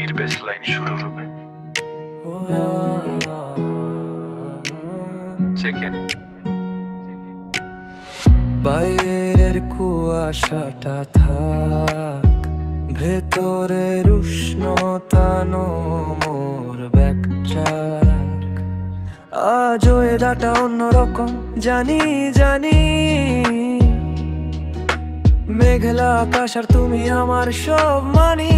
ছবির বেসলাইন শুরু হবে। বাইরের কুয়াশাটা থাক, ভেতরের উষ্ণতা মোর ব্যাকচার। আজ ওয়েদারটা অন্যরকম, জানি জানি। মেঘলা আকাশ আর তুমি আমার সব মানি।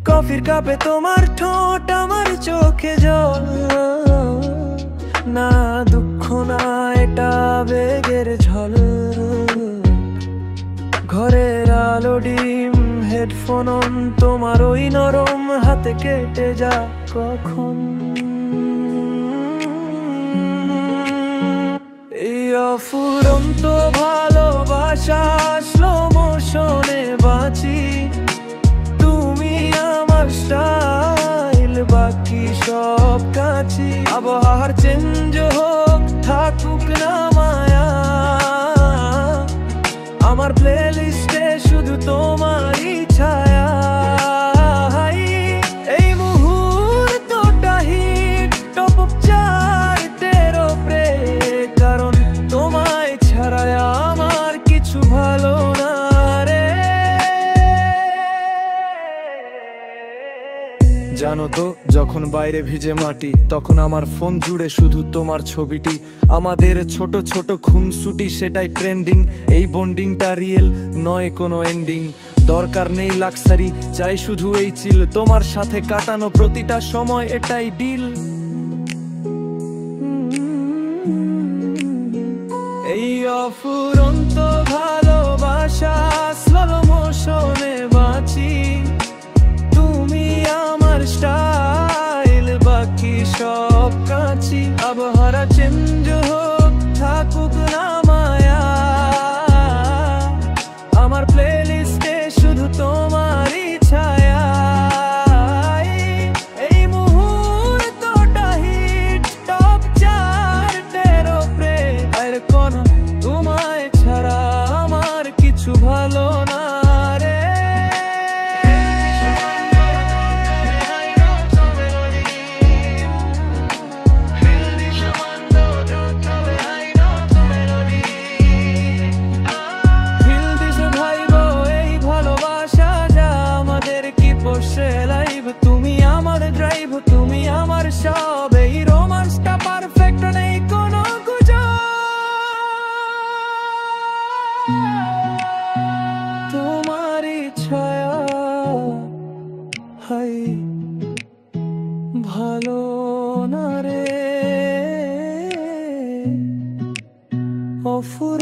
কফির কাপে তোমার ঠোঁট, আমার চোখে জল। না দুঃখ না, এটা আবেগের ঝল। ঘরের আলো ডিম, হেডফোন অন, তোমার ওই নরম হাতে কেটে যা কখন। এই অফুরন্ত ভালোবাসা স্লো মোশনে বাঁচি। তুমি আমার স্টাইল, বাকি সব কাছি। আবহাওয়ার চেঞ্জ হোক, থাকুক না মায়া, আমার প্লেলিস্টে শুধু তোমারই ছায়া। এই মুহূর্তটা হিট, টপ অফ চার্টের ওপরে, কারণ তোমায় ছাড়া আমার কিছু ভালো না রে। জানো তো, যখন বাইরে ভিজে মাটি, তখন আমার ফোন জুড়ে শুধু তোমার ছবিটি। আমাদের ছোট ছোট খুনসুটি, সেটাই ট্রেন্ডিং। এই বন্ডিংটা রিয়েল, নয় কোনো এন্ডিং। দরকার নেই লাক্সারি, চাই শুধু এই চিল। তোমার সাথে কাটানো প্রতিটা সময়, এটাই ডিল। এই অফুরন্ত ভালোবাসা স্লো মোশনে বাঁচি। তুমি আমার স্টাইল, বাকি সব কাছি। আবহাওয়ার চেঞ্জ হোক, থাকুক না মায়া, আমার প্লেলিস্টে শুধু তোমারই ছায়া। এই মুহূর্তটা হিট, টপ চার্টের ওপরে, আর কোন তোমায় ছাড়া আমার কিছু ভালো না রে। তুমি আমার ড্রাইভ, তুমি আমার সব। এই রোমান্সটা পারফেক্ট, নেই কোনো গুজব। তোমারই ছায়া, হাই ভালো না রে। অফুর